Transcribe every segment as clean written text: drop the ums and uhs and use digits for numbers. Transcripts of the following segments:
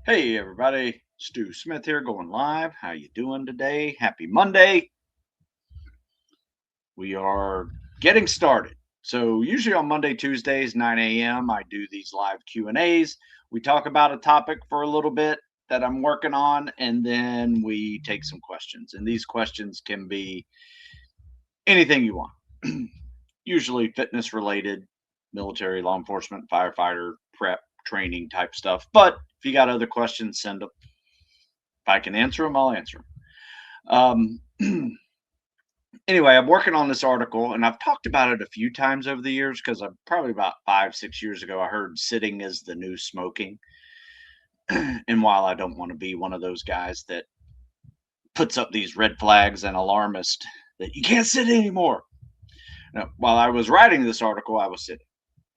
Hey everybody, Stu Smith here going live. How you doing today? Happy Monday. We are getting started. So usually on Monday, Tuesdays, 9 a.m., I do these live Q&As. We talk about a topic for a little bit that I'm working on, and then we take some questions. And these questions can be anything you want. Usually fitness related, military, law enforcement, firefighter, prep, training type stuff. But if you got other questions, send them. If I can answer them, I'll answer them. Anyway, I'm working on this article, and I've talked about it a few times over the years because I'm probably about 5, 6 years ago, I heard sitting is the new smoking. And while I don't want to be one of those guys that puts up these red flags and alarmist that you can't sit anymore. Now, while I was writing this article, I was sitting.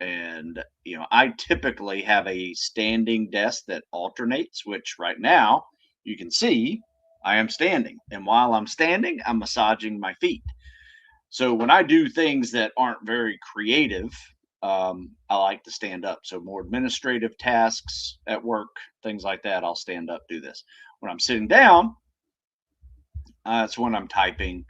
And, I typically have a standing desk that alternates, which right now you can see I am standing. And while I'm standing, I'm massaging my feet. So when I do things that aren't very creative, I like to stand up. So more administrative tasks at work, things like that, I'll stand up, do this. When I'm sitting down, that's when I'm typing,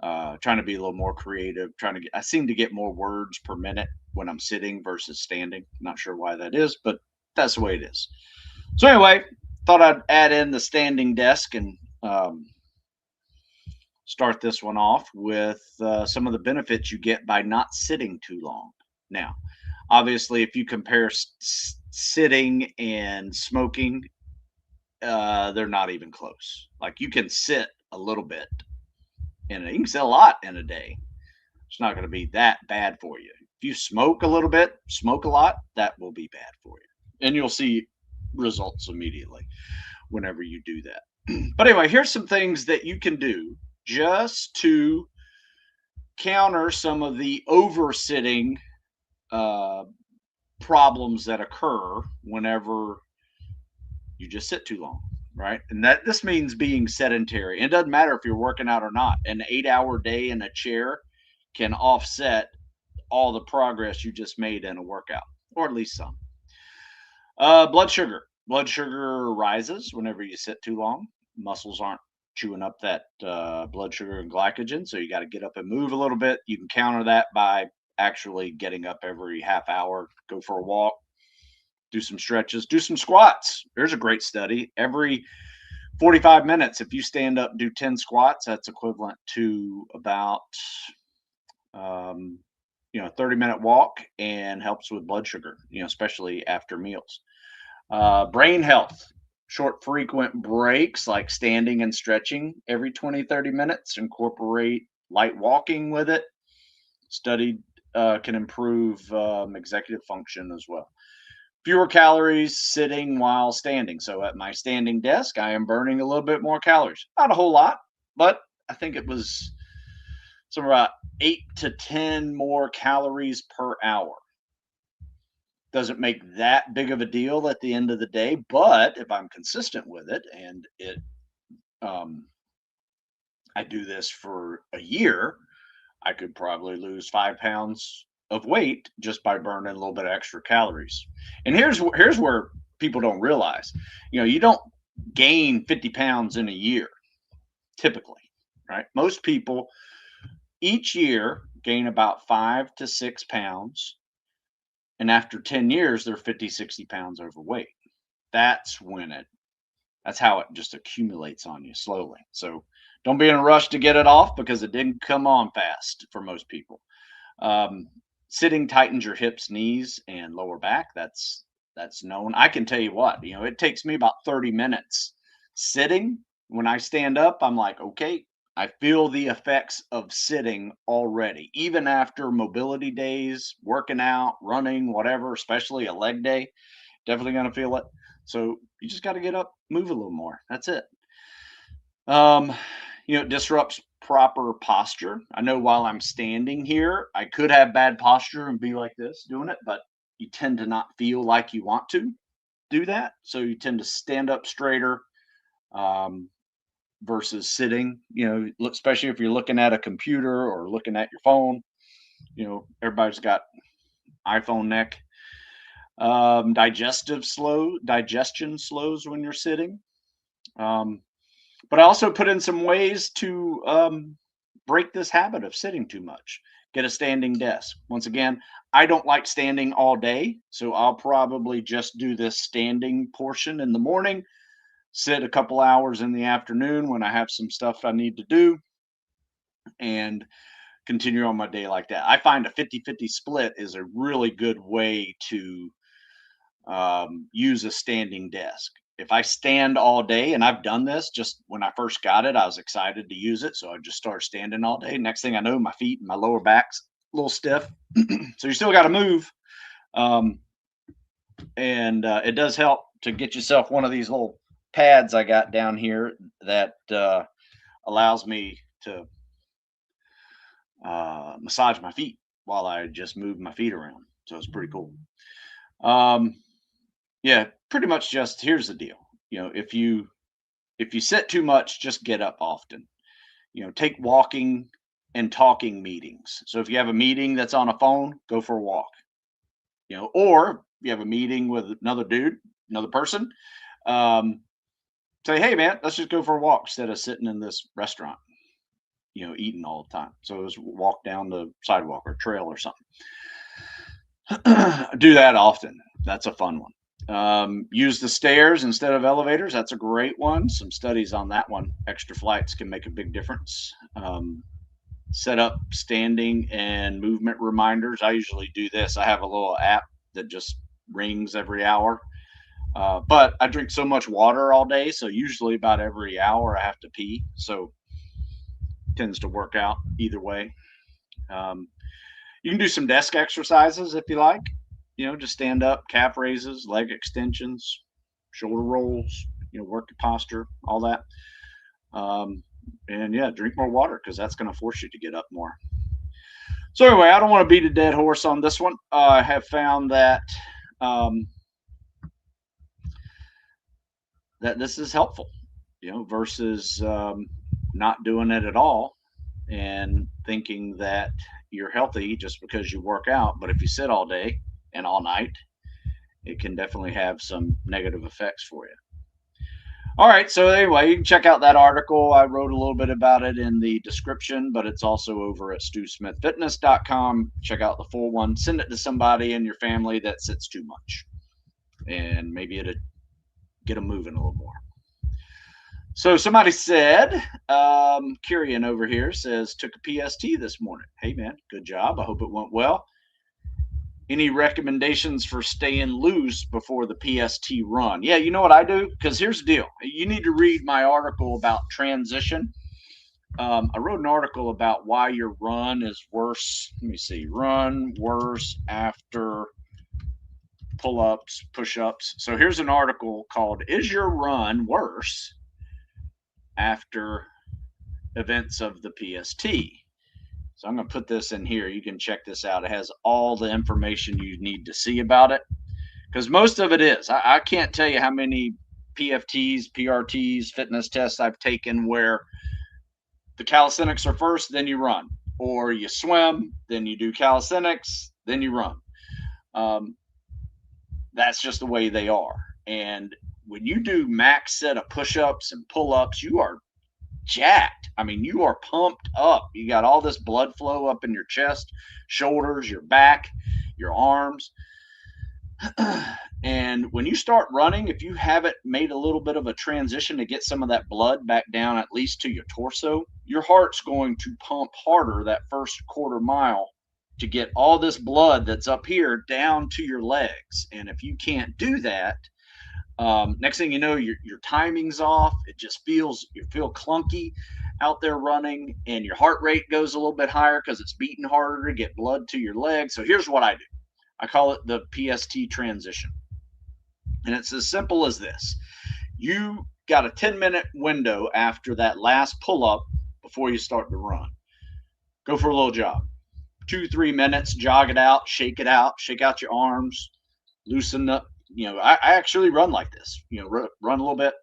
trying to be a little more creative. I seem to get more words per minute when I'm sitting versus standing. Not sure why that is, but that's the way it is. So anyway, thought I'd add in the standing desk and start this one off with some of the benefits you get by not sitting too long. Now, obviously, if you compare sitting and smoking, they're not even close. Like you can sit a little bit, and you can sit a lot in a day. It's not going to be that bad for you. If you smoke a little bit, smoke a lot, that will be bad for you, and you'll see results immediately whenever you do that. But anyway, here's some things that you can do just to counter some of the oversitting uh, problems that occur whenever you just sit too long, right? And that this means being sedentary. It doesn't matter if you're working out or not. An 8-hour day in a chair can offset all the progress you just made in a workout, or at least some. Blood sugar. Blood sugar rises whenever you sit too long. Muscles aren't chewing up that blood sugar and glycogen, so you got to get up and move a little bit. You can counter that by actually getting up every half hour, go for a walk, do some stretches, do some squats. There's a great study. Every 45 minutes, if you stand up, do 10 squats, that's equivalent to about 30-minute walk and helps with blood sugar, especially after meals. Brain health, short, frequent breaks like standing and stretching every 20, 30 minutes. Incorporate light walking with it. Studied can improve executive function as well. Fewer calories sitting while standing. So at my standing desk, I am burning a little bit more calories. Not a whole lot, but I think it was somewhere about 8 to 10 more calories per hour. Doesn't make that big of a deal at the end of the day, but if I'm consistent with it and I do this for a year, I could probably lose 5 pounds of weight just by burning a little bit of extra calories. And here's where people don't realize, you don't gain 50 pounds in a year, typically, right? Most people each year gain about 5 to 6 pounds. And after 10 years, they're 50, 60 pounds overweight. That's how it just accumulates on you slowly. So don't be in a rush to get it off because it didn't come on fast for most people. Sitting tightens your hips, knees, and lower back. That's known. I can tell you what, it takes me about 30 minutes sitting. When I stand up, I'm like, okay, I feel the effects of sitting already, even after mobility days, working out, running, whatever, especially a leg day, definitely going to feel it. So you just got to get up, move a little more. That's it. Um, it disrupts proper posture. I know while I'm standing here, I could have bad posture and be like this doing it, but you tend to not feel like you want to do that. So you tend to stand up straighter versus sitting, especially if you're looking at a computer or looking at your phone. Everybody's got iPhone neck. Digestion slows when you're sitting. Um, but I also put in some ways to break this habit of sitting too much. Get a standing desk. Once again, I don't like standing all day, so I'll probably just do this standing portion in the morning, sit a couple hours in the afternoon when I have some stuff I need to do, and continue on my day like that. I find a 50-50 split is a really good way to use a standing desk. If I stand all day, and I've done this just when I first got it, I was excited to use it. So I just started standing all day. Next thing I know, my feet and my lower back's a little stiff. So you still got to move. Um, and it does help to get yourself one of these little pads I got down here that allows me to massage my feet while I just move my feet around. So it's pretty cool. Um, yeah, pretty much just here's the deal. If you sit too much, just get up often. Take walking and talking meetings. So if you have a meeting that's on a phone, go for a walk. Or you have a meeting with another dude, another person, um, say, hey man, let's just go for a walk instead of sitting in this restaurant, eating all the time. So just walk down the sidewalk or trail or something. Do that often. That's a fun one. Use the stairs instead of elevators. That's a great one. Some studies on that one. Extra flights can make a big difference. Set up standing and movement reminders. I usually do this. I have a little app that just rings every hour. But I drink so much water all day, so usually about every hour I have to pee. So it tends to work out either way. Um, you can do some desk exercises if you like. Just stand up, calf raises, leg extensions, shoulder rolls, work your posture, all that. Um, and yeah, drink more water because that's going to force you to get up more. So anyway, I don't want to beat a dead horse on this one. I have found that um, that this is helpful, versus not doing it at all and thinking that you're healthy just because you work out. But if you sit all day and all night, it can definitely have some negative effects for you. All right. So anyway, you can check out that article. I wrote a little bit about it in the description, but it's also over at stewsmithfitness.com. Check out the full one. Send it to somebody in your family that sits too much, and maybe it'll get them moving a little more. So somebody said, Kirian over here says, took a PST this morning. Hey man, good job. I hope it went well. Any recommendations for staying loose before the PST run? Yeah, you know what I do? Because here's the deal. You need to read my article about transition. I wrote an article about why your run is worse. Let me see. Run worse after pull-ups, push-ups. So here's an article called Is Your Run Worse After Events of the PST? So I'm going to put this in here. You can check this out. It has all the information you need to see about it, because most of it is. I can't tell you how many PFTs, PRTs, fitness tests I've taken where the calisthenics are first, then you run, or you swim, then you do calisthenics, then you run. That's just the way they are. And when you do max set of push-ups and pull-ups, you are jacked. I mean, you are pumped up. You got all this blood flow up in your chest, shoulders, your back, your arms. And when you start running, if you haven't made a little bit of a transition to get some of that blood back down, at least to your torso, your heart's going to pump harder that first quarter mile to get all this blood that's up here down to your legs. And if you can't do that, next thing you know, your timing's off. You feel clunky out there running, and your heart rate goes a little bit higher because it's beating harder to get blood to your legs. So here's what I do. I call it the PST transition. And it's as simple as this. You got a 10-minute window after that last pull-up before you start to run. Go for a little jog. 2-3 minutes, jog it out, shake out your arms, loosen up. I actually run like this, run a little bit.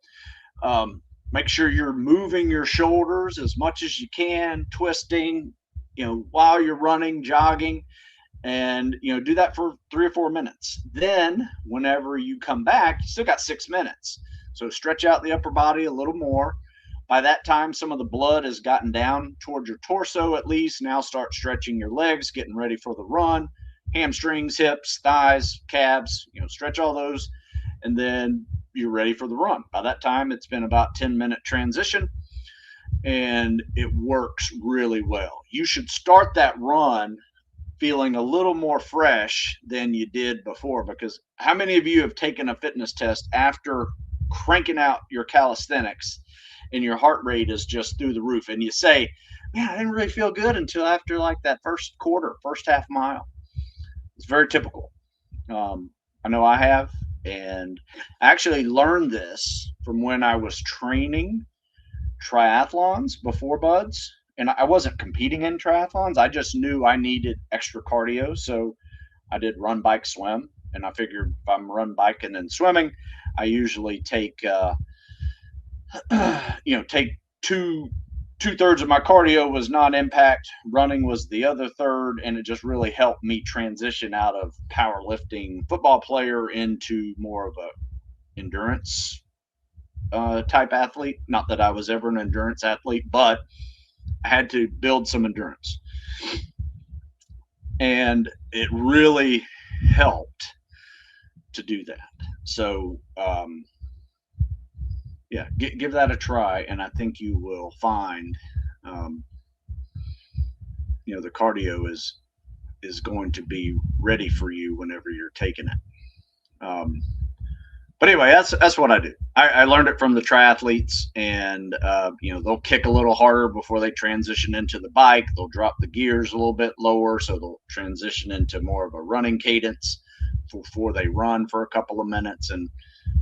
Make sure you're moving your shoulders as much as you can, twisting, while you're running, jogging, and do that for 3 or 4 minutes. Then whenever you come back, you still got 6 minutes, so stretch out the upper body a little more. By that time, some of the blood has gotten down towards your torso at least. Now start stretching your legs, getting ready for the run. Hamstrings, hips, thighs, calves, stretch all those, and then you're ready for the run. By that time, it's been about 10-minute transition, and it works really well. You should start that run feeling a little more fresh than you did before, because how many of you have taken a fitness test after cranking out your calisthenics and your heart rate is just through the roof, and you say, man, I didn't really feel good until after like that first quarter, first half mile? It's very typical. I know I have, and I actually learned this from when I was training triathlons before Buds, and I wasn't competing in triathlons. I just knew I needed extra cardio, so I did run, bike, swim, and I figured if I'm run, biking, and swimming, I usually take take two-thirds of my cardio was non-impact, running was the other third, and it just really helped me transition out of powerlifting football player into more of a endurance type athlete. Not that I was ever an endurance athlete, but I had to build some endurance, and it really helped to do that. So yeah, give that a try, and I think you will find um, the cardio is going to be ready for you whenever you're taking it. But anyway, that's what I do. I learned it from the triathletes, and they'll kick a little harder before they transition into the bike. They'll drop the gears a little bit lower, so they'll transition into more of a running cadence before they run for a couple of minutes, and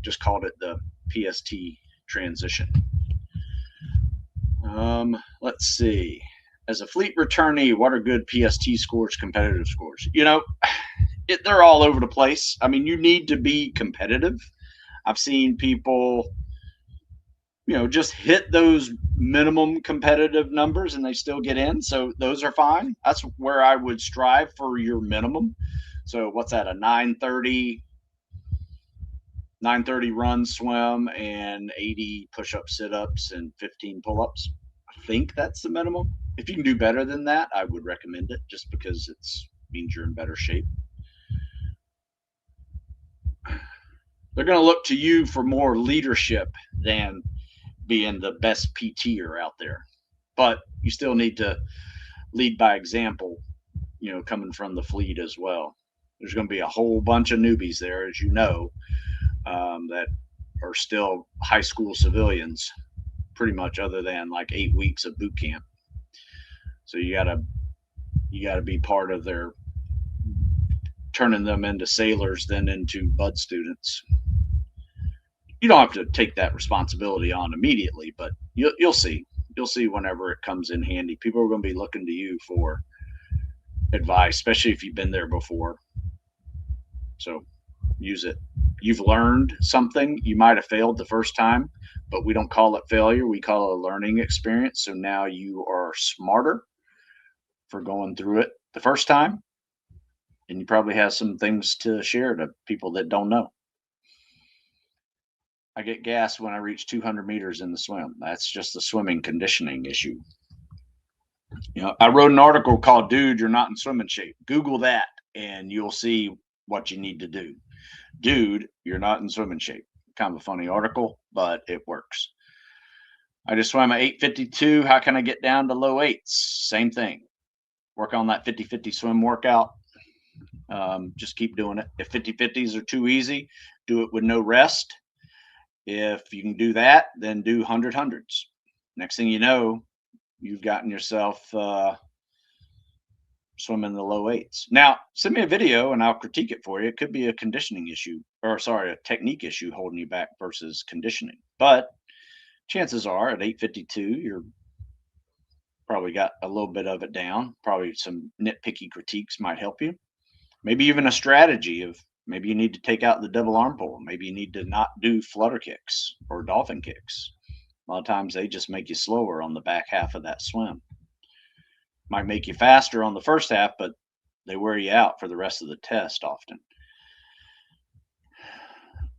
just called it the PST transition. Let's see. As a fleet returnee, what are good PST scores, competitive scores? They're all over the place. I mean, you need to be competitive. I've seen people, just hit those minimum competitive numbers and they still get in. So those are fine. That's where I would strive for your minimum. So what's that? A 930 run, swim, and 80 push-ups, sit-ups, and 15 pull-ups. I think that's the minimum. If you can do better than that, I would recommend it, just because it means you're in better shape. They're going to look to you for more leadership than being the best PTer out there. But you still need to lead by example, coming from the fleet as well. There's going to be a whole bunch of newbies there, as you know, that are still high school civilians, pretty much, other than like 8 weeks of boot camp. So you gotta be part of their turning them into sailors, then into Bud students. You don't have to take that responsibility on immediately, but you'll see. You'll see whenever it comes in handy. People are going to be looking to you for advice, especially if you've been there before. So use it. You've learned something. You might have failed the first time, but we don't call it failure. We call it a learning experience. So now you are smarter for going through it the first time, and you probably have some things to share to people that don't know. I get gas when I reach 200 meters in the swim. That's just a swimming conditioning issue. I wrote an article called "Dude, You're Not in Swimming Shape." Google that, and you'll see what you need to do. Dude, you're not in swimming shape. Kind of a funny article, but it works. I just swam at 8:52. How can I get down to low eights? Same thing. Work on that 50-50 swim workout. Just keep doing it. If 50-50s are too easy, do it with no rest. If you can do that, then do 100 hundreds. Next thing you know, you've gotten yourself swimming the low eights. Now, send me a video and I'll critique it for you. It could be a conditioning issue, or sorry, a technique issue holding you back versus conditioning. But chances are at 8:52, you're probably got a little bit of it down. Probably some nitpicky critiques might help you. Maybe even a strategy of maybe you need to take out the double arm pull. Maybe you need to not do flutter kicks or dolphin kicks. A lot of times they just make you slower on the back half of that swim. Might make you faster on the first half, but They wear you out for the rest of the test often.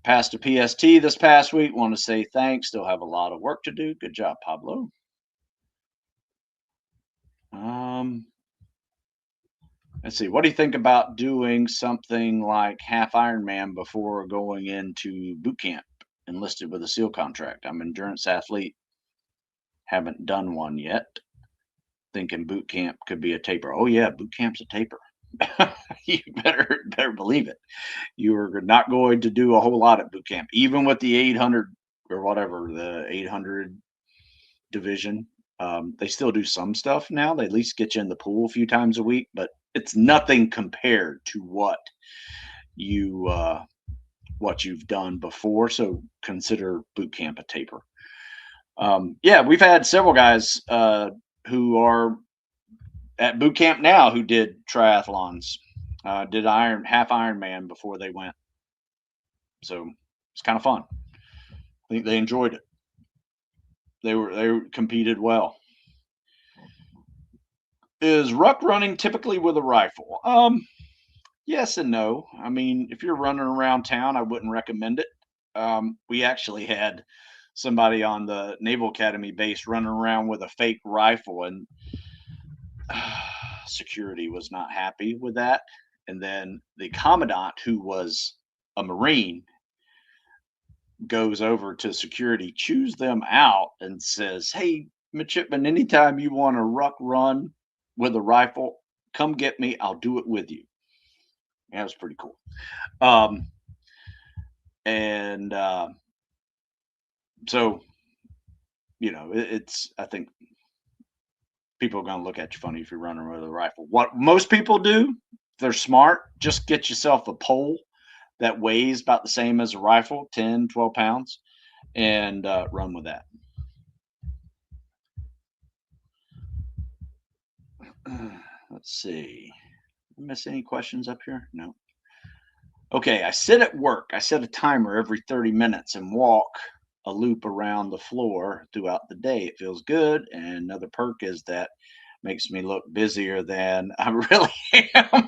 Passed a PST this past week. Want to say thanks. Still have a lot of work to do. Good job, Pablo. Let's see. What do you think about doing something like half Ironman before going into boot camp? Enlisted with a SEAL contract. I'm an endurance athlete. Haven't done one yet. Thinking boot camp could be a taper. Oh yeah, boot camp's a taper. You better believe it. You are not going to do a whole lot at boot camp, even with the 800 or whatever, the 800 division. They still do some stuff now. They at least get you in the pool a few times a week, but it's nothing compared to you what you've done before. So consider boot camp a taper. Yeah, we've had several guys who are at boot camp now who did triathlons, did half Ironman before they went. So it's kind of fun. I think they enjoyed it. They competed well. Is ruck running typically with a rifle? Yes and no. I mean, if you're running around town, I wouldn't recommend it. We actually had somebody on the Naval Academy base running around with a fake rifle, and security was not happy with that. And then the commandant, who was a Marine, goes over to security, chews them out, and says, "Hey, midshipman, anytime you want to ruck run with a rifle, come get me. I'll do it with you." That was pretty cool. And so, it's, I think people are going to look at you funny if you're running with a rifle. What most people do, if they're smart, just get yourself a pole that weighs about the same as a rifle, 10, 12 pounds, and run with that. Let's see. Miss any questions up here? No. Okay, I sit at work. I set a timer every 30 minutes and walk a loop around the floor throughout the day. It feels good. And another perk is that makes me look busier than I really am.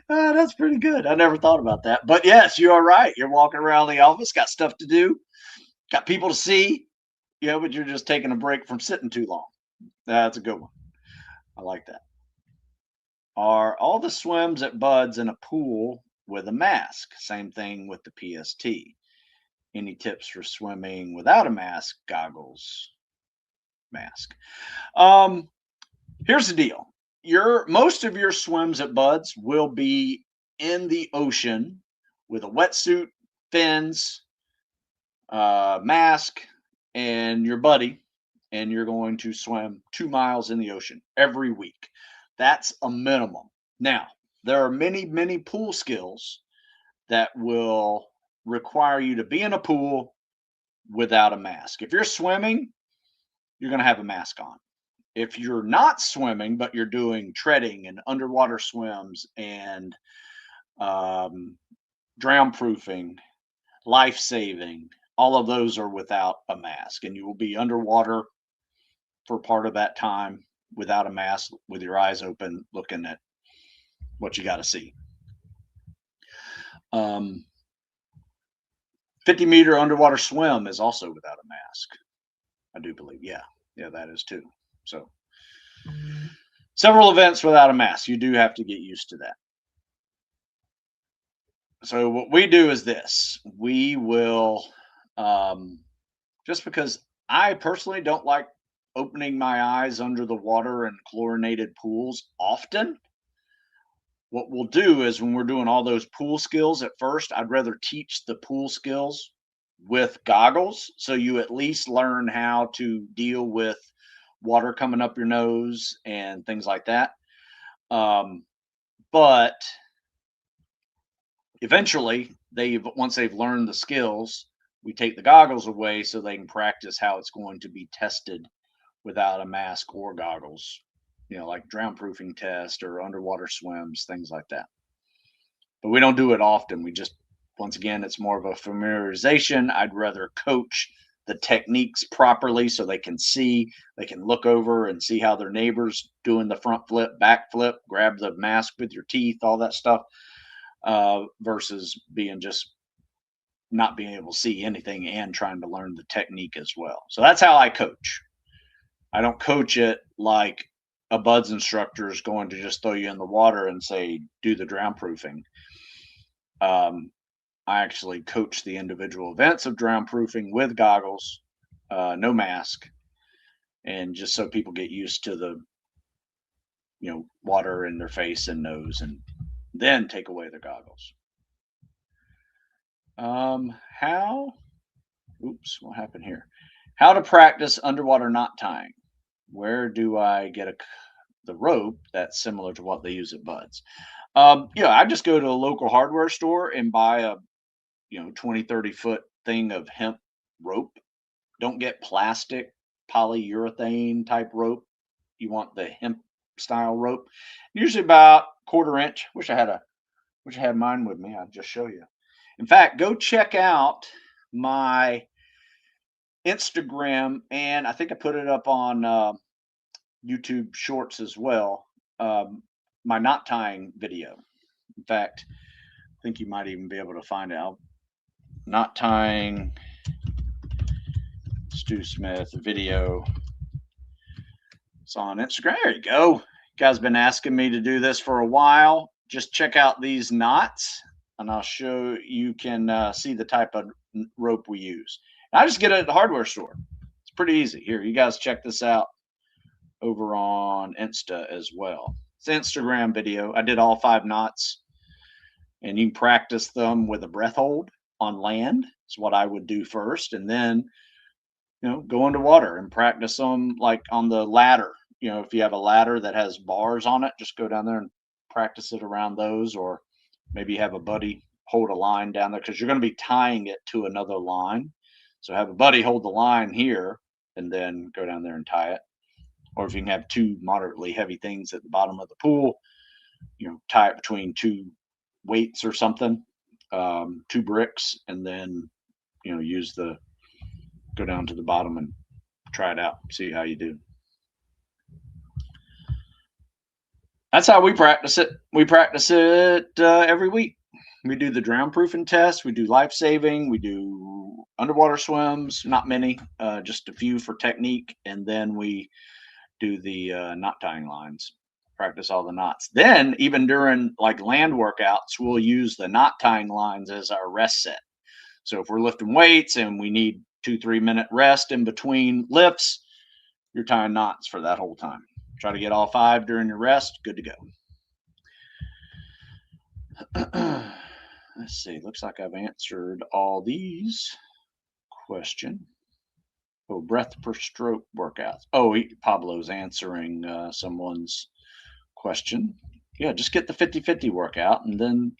That's pretty good. I never thought about that. But yes, you are right. You're walking around the office, got stuff to do, got people to see, but you're just taking a break from sitting too long. That's a good one. I like that. Are all the swims at Bud's in a pool with a mask? Same thing with the PST. Any tips for swimming without a mask? Goggles, mask. Here's the deal. Most of your swims at Bud's will be in the ocean with a wetsuit, fins, mask, and your buddy, and you're going to swim 2 miles in the ocean every week. That's a minimum. Now, there are many pool skills that will require you to be in a pool without a mask. If you're swimming, you're going to have a mask on. If you're not swimming, but you're doing treading and underwater swims and drown proofing, life saving, all of those are without a mask, and you will be underwater for part of that time without a mask, with your eyes open, looking at what you got to see. 50-meter underwater swim is also without a mask, I do believe. Yeah, that is too. So several events without a mask. You do have to get used to that. So what we do is this. We will, just because I personally don't like opening my eyes under the water in chlorinated pools often, what we'll do is when we're doing all those pool skills at first, I'd rather teach the pool skills with goggles, so you at least learn how to deal with water coming up your nose and things like that. But eventually, once they've learned the skills, we take the goggles away so they can practice how it's going to be tested without a mask or goggles, like drown proofing test or underwater swims, things like that. But we don't do it often. We just, once again, it's more of a familiarization. I'd rather coach the techniques properly so they can see, they can look over and see how their neighbors doing the front flip, back flip, grab the mask with your teeth, all that stuff, versus being just not being able to see anything and trying to learn the technique as well. So that's how I coach. I don't coach it like a buds instructor is going to just throw you in the water and say, do the drown proofing. I actually coach the individual events of drown proofing with goggles, no mask, and just so people get used to the water in their face and nose, and then take away their goggles. How? Oops, what happened here? How to practice underwater knot tying? Where do I get the rope that's similar to what they use at Buds? I just go to a local hardware store and buy a 20, 30-foot thing of hemp rope. Don't get plastic polyurethane type rope. You want the hemp style rope, usually about quarter inch. Wish I had mine with me. I'd just show you. In fact, go check out my Instagram, and I think I put it up on YouTube Shorts as well. My knot tying video. In fact, I think you might even be able to find out knot tying Stu Smith video. It's on Instagram. There you go. You guys been asking me to do this for a while. Just check out these knots, and I'll show you can see the type of rope we use. And I just get it at the hardware store. It's pretty easy. Here, you guys check this out over on Insta as well. It's an Instagram video. I did all 5 knots, and you can practice them with a breath hold on land. It's what I would do first, and then go underwater and practice them like on the ladder. If you have a ladder that has bars on it, just go down there and practice it around those, or maybe you have a buddy hold a line down there because you're going to be tying it to another line. So have a buddy hold the line here and then go down there and tie it. Or if you can have 2 moderately heavy things at the bottom of the pool, tie it between 2 weights or something, 2 bricks, and then go down to the bottom and try it out, see how you do. That's how we practice it. We practice it every week. We do the drown proofing test. We do life saving. We do underwater swims. Not many, just a few for technique. And then we do the knot tying lines. Practice all the knots. Then even during like land workouts, we'll use the knot tying lines as our rest set. So if we're lifting weights and we need 2-3 minute rest in between lifts, you're tying knots for that whole time. Try to get all 5 during your rest. Good to go. Let's see. Looks like I've answered all these questions. Oh, breath per stroke workouts. Oh, Pablo's answering someone's question. Yeah, just get the 50-50 workout and then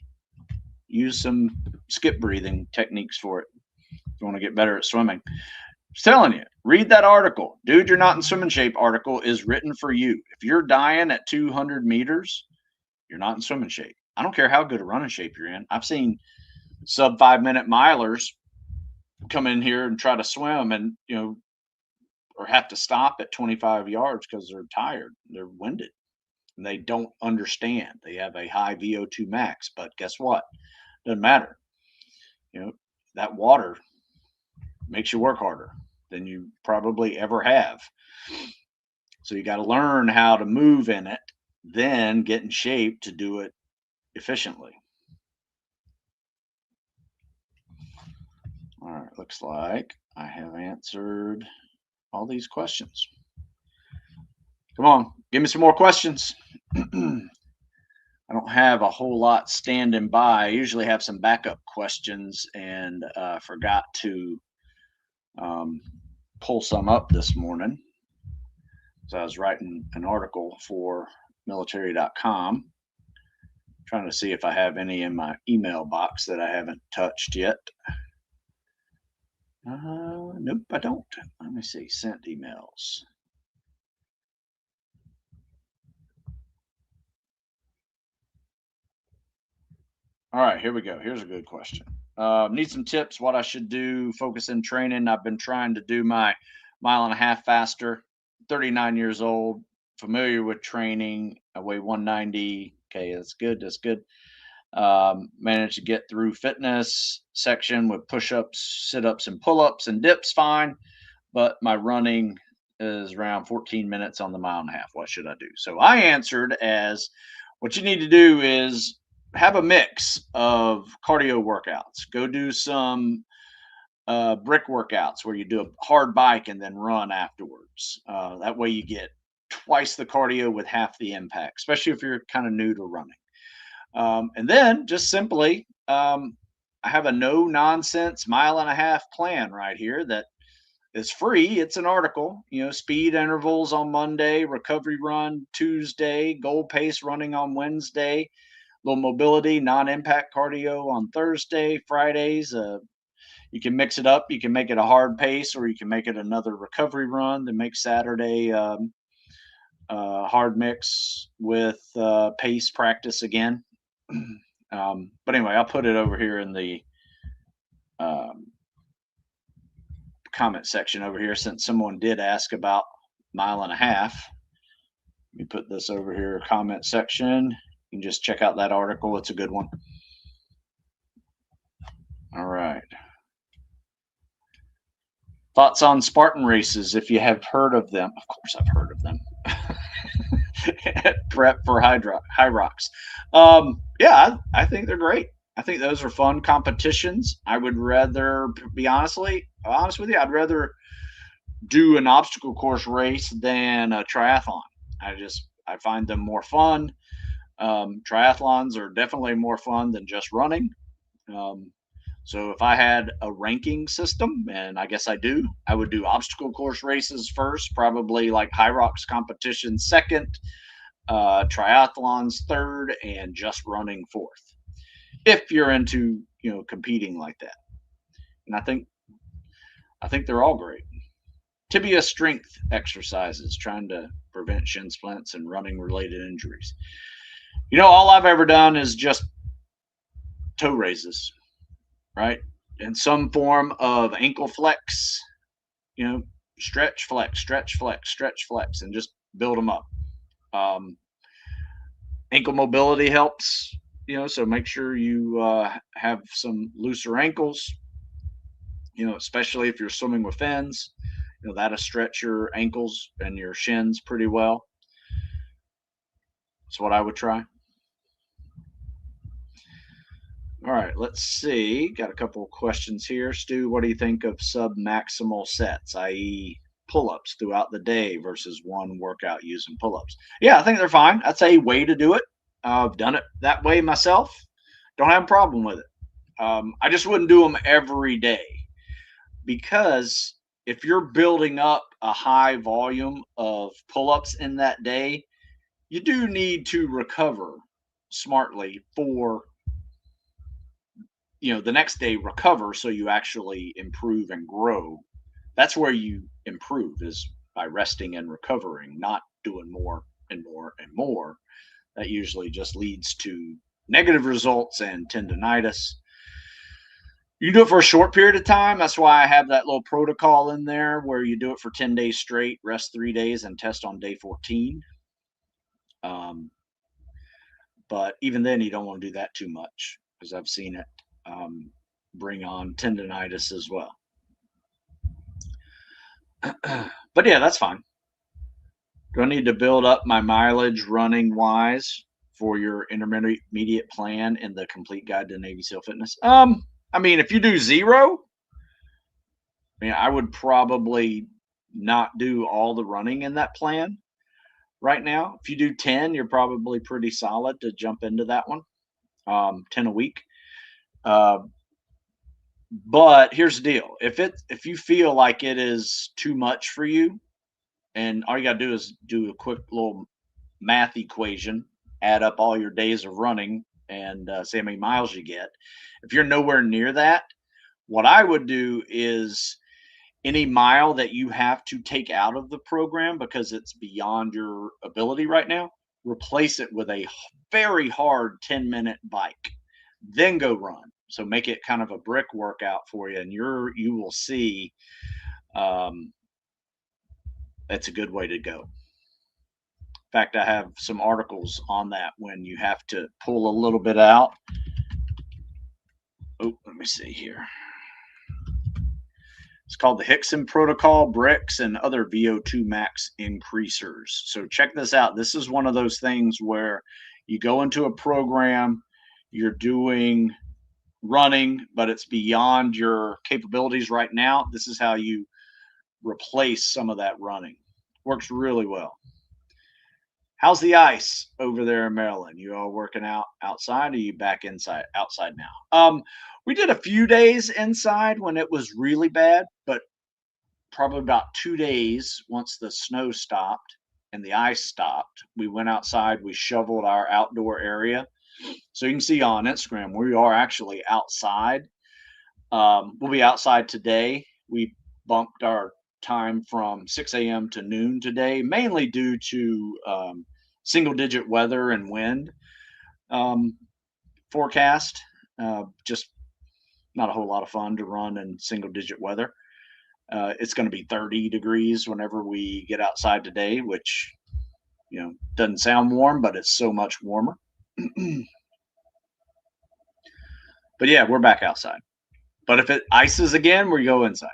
use some skip breathing techniques for it if you want to get better at swimming. I'm telling you, read that article. Dude, You're Not in Swimming Shape article is written for you. If you're dying at 200 meters, you're not in swimming shape. I don't care how good a running shape you're in. I've seen sub 5-minute milers come in here and try to swim and, or have to stop at 25 yards because they're tired. They're winded and they don't understand. They have a high VO2 max, but guess what? Doesn't matter. That water makes you work harder than you probably ever have. So you got to learn how to move in it, then get in shape to do it efficiently. All right, looks like I have answered all these questions. Come on, give me some more questions. I don't have a whole lot standing by. I usually have some backup questions and forgot to pull some up this morning. So I was writing an article for military.com, trying to see if I have any in my email box that I haven't touched yet. Nope, I don't. Let me see, sent emails. All right, here we go. Here's a good question. Need some tips what I should do. Focus in training. I've been trying to do my mile and a half faster. 39 years old. Familiar with training. I weigh 190. Okay, that's good. That's good. Managed to get through fitness section with push-ups, sit-ups, and pull-ups and dips fine. But my running is around 14 minutes on the mile and a half. What should I do? So I answered as what you need to do is have a mix of cardio workouts. Go do some brick workouts where you do a hard bike and then run afterwards. That way you get twice the cardio with half the impact, especially if you're kind of new to running. And then just simply, I have a no nonsense mile and a half plan right here that is free. It's an article, speed intervals on Monday, recovery run Tuesday, goal pace running on Wednesday, little mobility, non impact cardio on Thursday, Fridays. You can mix it up. You can make it a hard pace or you can make it another recovery run, then make Saturday hard mix with pace practice again. But anyway, I'll put it over here in the um, comment section over here since someone did ask about mile and a half. Let me put this over here, comment section. You can just check out that article. It's a good one. All right. Thoughts on Spartan races, if you have heard of them. Of course, I've heard of them. Prep for high rocks. Yeah, I think they're great. I think those are fun competitions. I would rather, be honest with you, I'd rather do an obstacle course race than a triathlon. I find them more fun. Triathlons are definitely more fun than just running. Um, so if I had a ranking system, and I guess I do, I would do obstacle course races first, probably like high rocks competition second, triathlons third, and just running fourth. If you're into competing like that, and I think they're all great. Tibia strength exercises, trying to prevent shin splints and running related injuries. All I've ever done is just toe raises, right? In some form of ankle flex, stretch, flex, stretch, flex, stretch, flex, and just build them up. Um, Ankle mobility helps, so make sure you have some looser ankles, especially if you're swimming with fins, that'll stretch your ankles and your shins pretty well. That's what I would try. All right, let's see. Got a couple of questions here. Stu, what do you think of sub-maximal sets, i.e., pull-ups throughout the day versus one workout using pull-ups? Yeah, I think they're fine. That's a way to do it. I've done it that way myself. Don't have a problem with it. I just wouldn't do them every day because if you're building up a high volume of pull-ups in that day, you do need to recover smartly for the next day, recover so you actually improve and grow. That's where you improve, is by resting and recovering, not doing more and more and more. That usually just leads to negative results and tendonitis. You do it for a short period of time. That's why I have that little protocol in there where you do it for 10 days straight, rest 3 days, and test on day 14. But even then, you don't want to do that too much because I've seen it bring on tendonitis as well. But yeah, that's fine. Do I need to build up my mileage running wise for your intermediate plan in the complete guide to Navy SEAL fitness? If you do 0, I would probably not do all the running in that plan right now. If you do 10, you're probably pretty solid to jump into that one. 10 a week. But here's the deal: if you feel like it is too much for you, and all you gotta do is do a quick little math equation, add up all your days of running, and see how many miles you get. If you're nowhere near that, what I would do is any mile that you have to take out of the program because it's beyond your ability right now, replace it with a very hard 10-minute bike, then go run. So make it kind of a brick workout for you, and you will see um, it's a good way to go. In fact, I have some articles on that when you have to pull a little bit out. Oh, let me see here. It's called the Hickson Protocol, bricks, and other VO2 max increasers. So check this out. This is one of those things where you go into a program, you're doing running, but it's beyond your capabilities right now. This is how you replace some of that running. Works really well. How's the ice over there in Maryland? You all working out outside? Or are you back inside outside now? We did a few days inside when it was really bad, but probably about 2 days once the snow stopped and the ice stopped, we went outside. We shoveled our outdoor area. So you can see on Instagram, we are actually outside. We'll be outside today. We bumped our time from 6 a.m. to noon today, mainly due to single digit weather and wind um, forecast. Just not a whole lot of fun to run in single digit weather. It's going to be 30 degrees whenever we get outside today, which doesn't sound warm, but it's so much warmer. But yeah, we're back outside. But if it ices again, we go inside.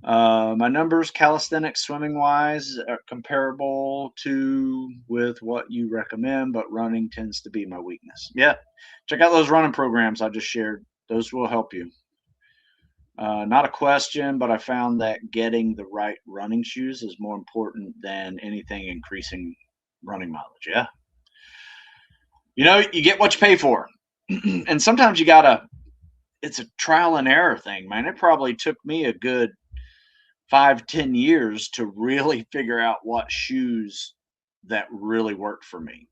My numbers, calisthenics, swimming wise, are comparable to with what you recommend, but running tends to be my weakness. Yeah, check out those running programs I just shared. Those will help you. Not a question, but I found that getting the right running shoes is more important than anything increasing running mileage. Yeah. You get what you pay for. And sometimes you gotta, it's a trial and error thing, man. It probably took me a good 5-10 years to really figure out what shoes that really worked for me,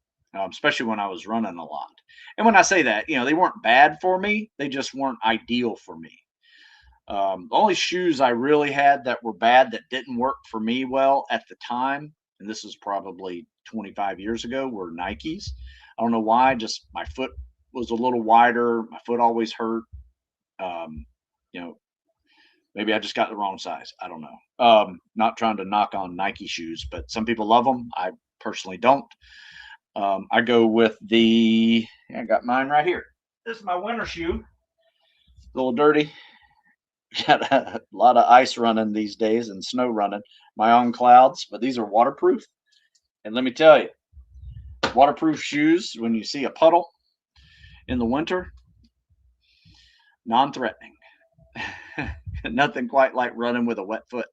especially when I was running a lot. And when I say that, they weren't bad for me, they just weren't ideal for me. The only shoes I really had that were bad that didn't work for me well at the time, and this is probably 25 years ago, were Nikes. I don't know why, just my foot was a little wider. My foot always hurt. Um, you know, Maybe I just got the wrong size. I don't know. Not trying to knock on Nike shoes, but some people love them. I personally don't. I go with I got mine right here. This is my winter shoe. A little dirty. Got a lot of ice running these days and snow running. My own clouds, but these are waterproof. And let me tell you, waterproof shoes, when you see a puddle in the winter, non threatening. Nothing quite like running with a wet foot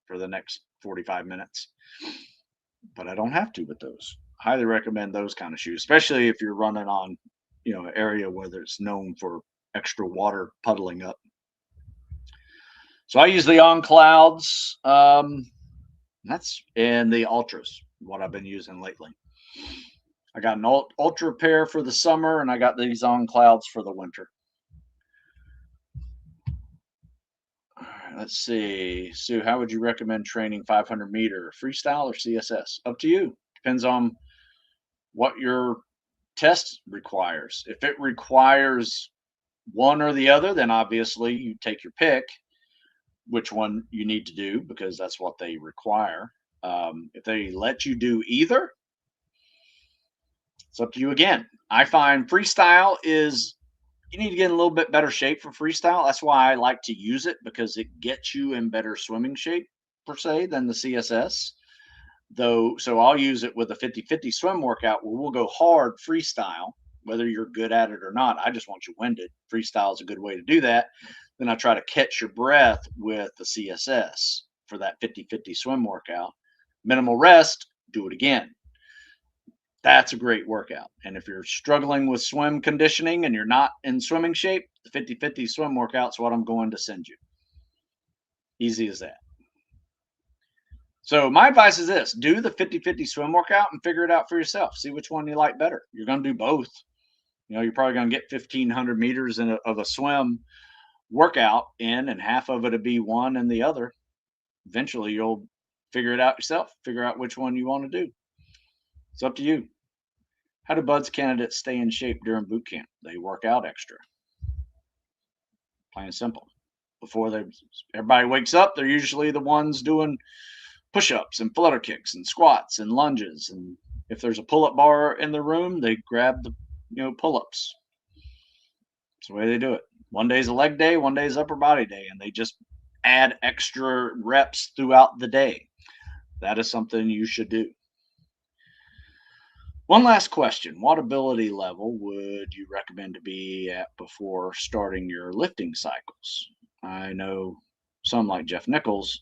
for the next 45 minutes. But I don't have to with those. Highly recommend those kind of shoes, especially if you're running on, an area where it's known for extra water puddling up. So I use the On Clouds. That's in the Ultras, what I've been using lately. I got an Ultra pair for the summer, and I got these On Clouds for the winter. All right, let's see. Sue, how would you recommend training 500 meter freestyle or CSS? Up to you. Depends on what your test requires. If it requires one or the other, then obviously you take your pick which one you need to do because that's what they require. If they let you do either, it's up to you again. I find freestyle is you need to get in a little bit better shape for freestyle. That's why I like to use it because it gets you in better swimming shape per se than the CSS. Though, so I'll use it with a 50-50 swim workout where we'll go hard freestyle, whether you're good at it or not. I just want you winded. Freestyle is a good way to do that. Then I try to catch your breath with the CSS for that 50-50 swim workout. Minimal rest, do it again. That's a great workout. And if you're struggling with swim conditioning and you're not in swimming shape, the 50-50 swim workout is what I'm going to send you. Easy as that. So my advice is this: do the 50-50 swim workout and figure it out for yourself. See which one you like better. You're going to do both. You're probably going to get 1,500 meters of a swim workout in, and half of it will be one and the other. Eventually, you'll figure it out yourself. Figure out which one you want to do. It's up to you. How do BUDS candidates stay in shape during boot camp? They work out extra. Plain and simple. Before everybody wakes up, they're usually the ones doing push-ups and flutter kicks and squats and lunges. And if there's a pull-up bar in the room, they grab the pull-ups. It's the way they do it. One day's a leg day, one day's upper body day, and they just add extra reps throughout the day. That is something you should do. One last question. What ability level would you recommend to be at before starting your lifting cycles? I know some like Jeff Nichols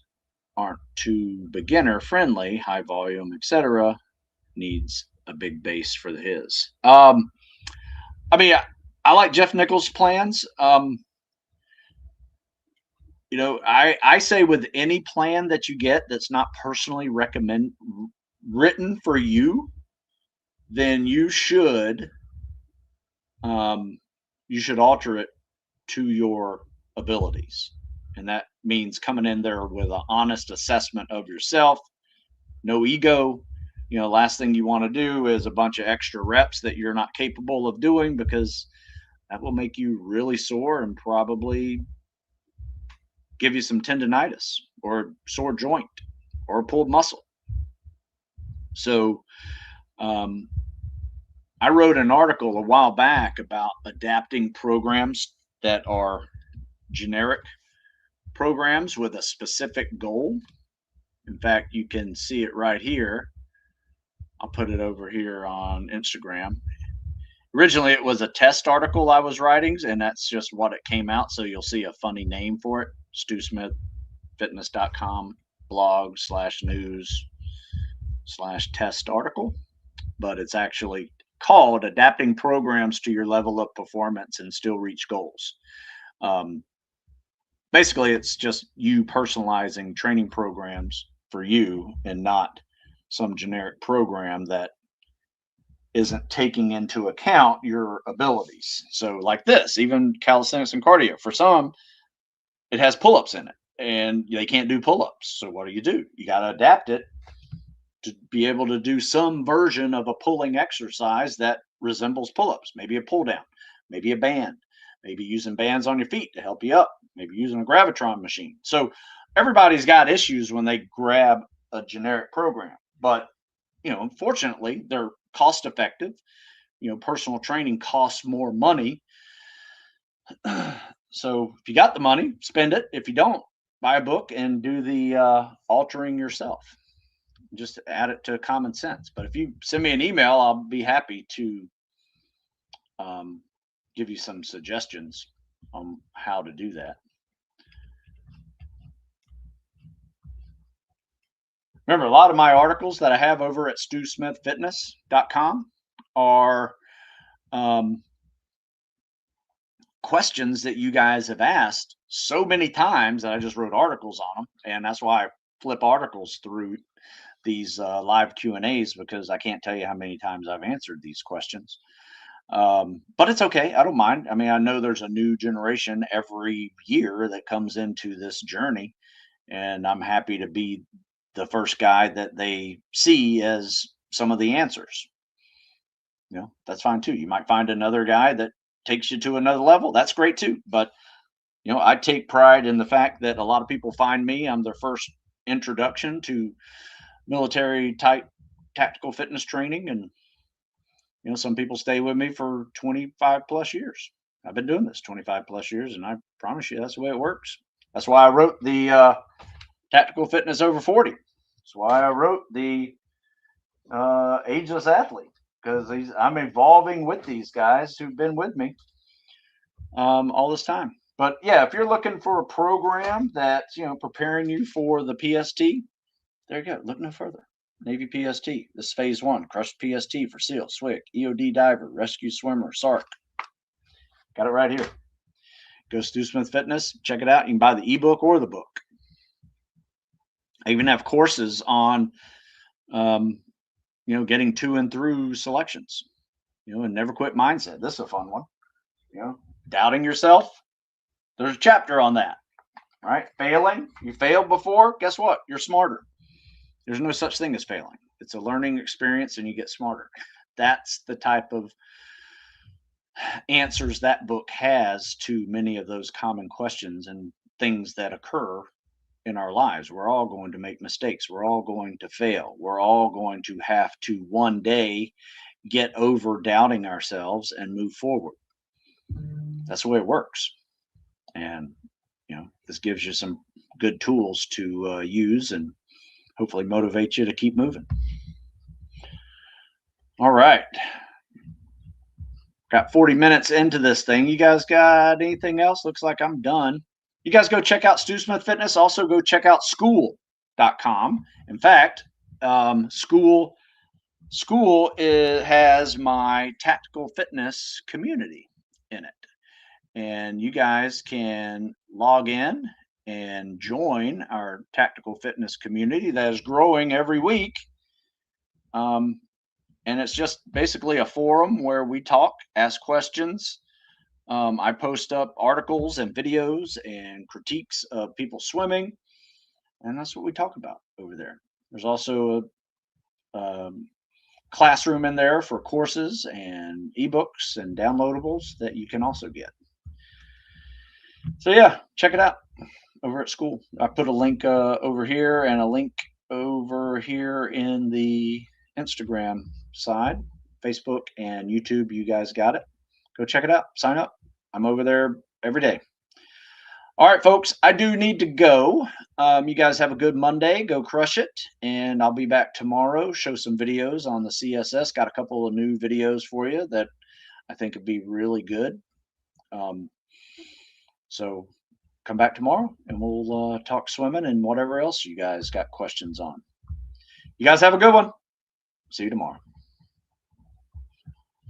aren't too beginner friendly, high volume, etc. Needs a big base for his. I mean, I like Jeff Nichols' plans. I say with any plan that you get that's not personally written for you, then you should alter it to your abilities. And that means coming in there with an honest assessment of yourself, no ego. Last thing you want to do is a bunch of extra reps that you're not capable of doing, because that will make you really sore and probably give you some tendonitis or sore joint or pulled muscle. So I wrote an article a while back about adapting programs that are generic programs with a specific goal. In fact, you can see it right here. I'll put it over here on Instagram. Originally, it was a test article I was writing, and that's just what it came out. So you'll see a funny name for it, StuSmithFitness.com blog/news/test article. But it's actually called Adapting Programs to Your Level of Performance and Still Reach Goals. Basically, it's just you personalizing training programs for you and not some generic program that isn't taking into account your abilities. So like this, even calisthenics and cardio, for some, it has pull-ups in it and they can't do pull-ups. So what do? You got to adapt it to be able to do some version of a pulling exercise that resembles pull-ups, maybe a pull down, maybe a band, maybe using bands on your feet to help you up, maybe using a gravitron machine. So everybody's got issues when they grab a generic program, but unfortunately they're cost effective. Personal training costs more money. So if you got the money, spend it. If you don't, buy a book and do the altering yourself. Just add it to common sense. But if you send me an email, I'll be happy to give you some suggestions on how to do that. Remember, a lot of my articles that I have over at StuSmithFitness.com are questions that you guys have asked so many times that I just wrote articles on them. And that's why I flip articles through these live Q&As, because I can't tell you how many times I've answered these questions. But it's okay. I don't mind. I mean, I know there's a new generation every year that comes into this journey, and I'm happy to be the first guy that they see as some of the answers. That's fine too. You might find another guy that takes you to another level. That's great too. But I take pride in the fact that a lot of people find me. I'm their first introduction to military type tactical fitness training, and some people stay with me for 25 plus years. I've been doing this 25 plus years, and I promise you that's the way it works. That's why I wrote the Tactical Fitness Over 40. That's why I wrote the Ageless Athlete, because I'm evolving with these guys who've been with me all this time. But yeah, if you're looking for a program that's preparing you for the PST, there you go. Look no further. Navy PST. This is phase 1. Crushed PST for SEAL, SWIC, EOD diver, rescue swimmer, SARC. Got it right here. Go Stu Smith Fitness. Check it out. You can buy the ebook or the book. I even have courses on, getting to and through selections, and never quit mindset. This is a fun one. Doubting yourself. There's a chapter on that. All right. Failing. You failed before. Guess what? You're smarter. There's no such thing as failing. It's a learning experience, and you get smarter. that's the type of answers that book has to many of those common questions and things that occur in our lives. We're all going to make mistakes. We're all going to fail. We're all going to have to one day get over doubting ourselves and move forward. That's the way it works. And, this gives you some good tools to use and hopefully motivate you to keep moving. All right. Got 40 minutes into this thing. You guys got anything else? Looks like I'm done. You guys go check out Stu Smith Fitness. Also go check out school.com. In fact, school has my tactical fitness community in it. And you guys can log in and join our tactical fitness community that is growing every week. And it's just basically a forum where we talk, ask questions. I post up articles and videos and critiques of people swimming, and that's what we talk about over there. There's also a classroom in there for courses and ebooks and downloadables that you can also get. So yeah, check it out over at school. I put a link over here and a link over here in the Instagram side, Facebook, and YouTube. You guys got it. Go check it out. Sign up. I'm over there every day. All right, folks, I do need to go. You guys have a good Monday. Go crush it. And I'll be back tomorrow, show some videos on the CSS. Got a couple of new videos for you that I think would be really good. So come back tomorrow and we'll talk swimming and whatever else you guys got questions on. You guys have a good one. See you tomorrow.